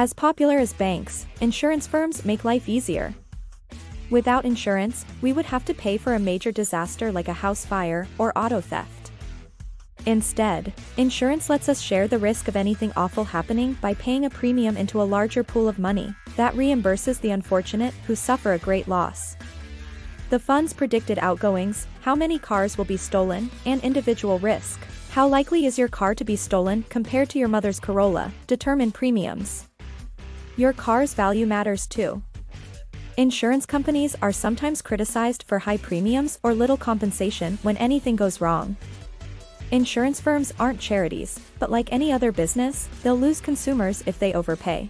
As popular as banks, insurance firms make life easier. Without insurance, we would have to pay for a major disaster like a house fire or auto theft. Instead, insurance lets us share the risk of anything awful happening by paying a premium into a larger pool of money that reimburses the unfortunate who suffer a great loss. The fund's predicted outgoings, how many cars will be stolen, and individual risk, how likely is your car to be stolen compared to your mother's Corolla, determine premiums. Your car's value matters too. Insurance companies are sometimes criticized for high premiums or little compensation when anything goes wrong. Insurance firms aren't charities, but like any other business, they'll lose consumers if they overpay.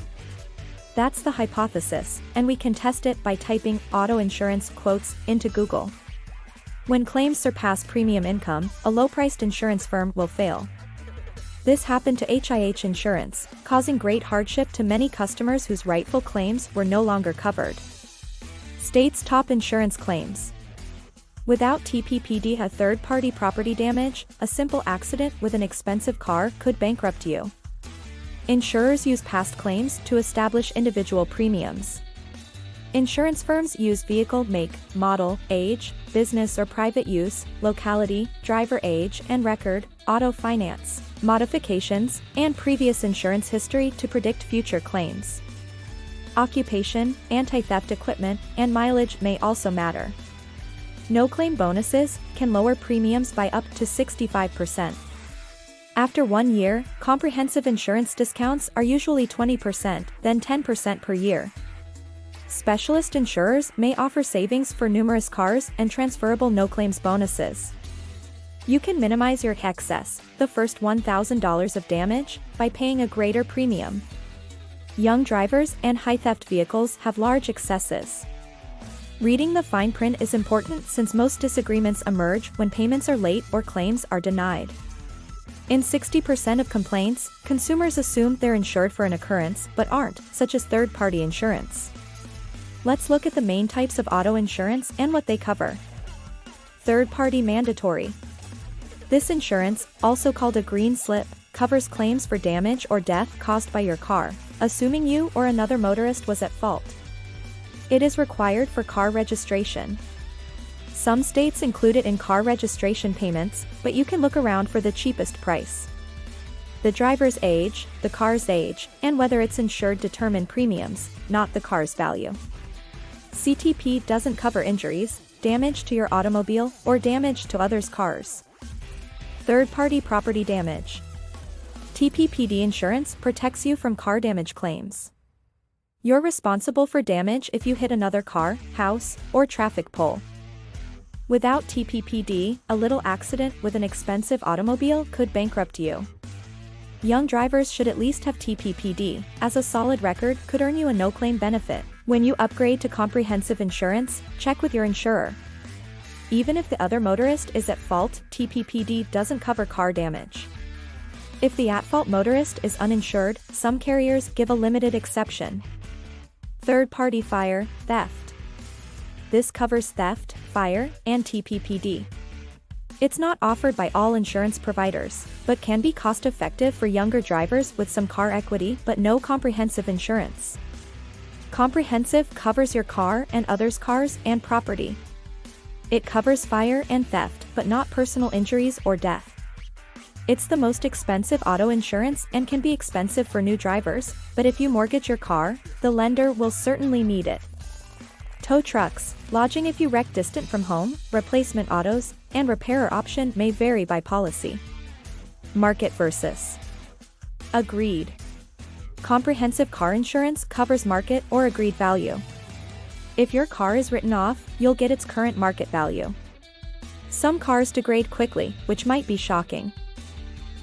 That's the hypothesis, and we can test it by typing auto insurance quotes into Google. When claims surpass premium income, a low-priced insurance firm will fail. This happened to HIH Insurance, causing great hardship to many customers whose rightful claims were no longer covered. State's top insurance claims. Without TPPD, a third-party property damage, a simple accident with an expensive car could bankrupt you. Insurers use past claims to establish individual premiums. Insurance firms use vehicle make, model, age, business or private use, locality, driver age and record, auto finance, modifications, and previous insurance history to predict future claims. Occupation, anti-theft equipment, and mileage may also matter. No-claim bonuses can lower premiums by up to 65%. After 1 year, comprehensive insurance discounts are usually 20%, then 10% per year. Specialist insurers may offer savings for numerous cars and transferable no-claims bonuses. You can minimize your excess, the first $1,000 of damage, by paying a greater premium. Young drivers and high-theft vehicles have large excesses. Reading the fine print is important since most disagreements emerge when payments are late or claims are denied. In 60% of complaints, consumers assume they're insured for an occurrence but aren't, such as third-party insurance. Let's look at the main types of auto insurance and what they cover. Third-party mandatory. This insurance, also called a green slip, covers claims for damage or death caused by your car, assuming you or another motorist was at fault. It is required for car registration. Some states include it in car registration payments, but you can look around for the cheapest price. The driver's age, the car's age, and whether it's insured determine premiums, not the car's value. CTP doesn't cover injuries, damage to your automobile, or damage to others' cars. Third-party property damage. TPPD insurance protects you from car damage claims. You're responsible for damage if you hit another car, house, or traffic pole. Without TPPD, a little accident with an expensive automobile could bankrupt you. Young drivers should at least have TPPD, as a solid record could earn you a no-claim benefit. When you upgrade to comprehensive insurance, check with your insurer. Even if the other motorist is at fault, TPPD doesn't cover car damage. If the at-fault motorist is uninsured, some carriers give a limited exception. Third-party fire, theft. This covers theft, fire, and TPPD. It's not offered by all insurance providers, but can be cost-effective for younger drivers with some car equity but no comprehensive insurance. Comprehensive covers your car and others' cars and property. It covers fire and theft but not personal injuries or death. It's the most expensive auto insurance and can be expensive for new drivers, but if you mortgage your car, the lender will certainly need it. Tow trucks, lodging if you wreck distant from home, replacement autos, and repairer option may vary by policy. Market versus agreed. Comprehensive car insurance covers market or agreed value. If your car is written off, you'll get its current market value. Some cars degrade quickly, which might be shocking.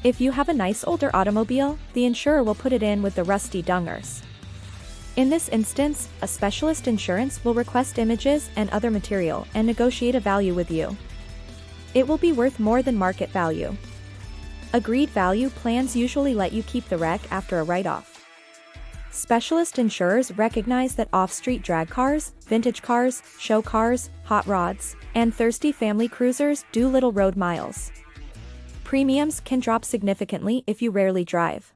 If you have a nice older automobile, the insurer will put it in with the rusty dungers. In this instance, a specialist insurance will request images and other material and negotiate a value with you. It will be worth more than market value. Agreed value plans usually let you keep the wreck after a write-off. Specialist insurers recognize that off-street drag cars, vintage cars, show cars, hot rods, and thirsty family cruisers do little road miles. Premiums can drop significantly if you rarely drive.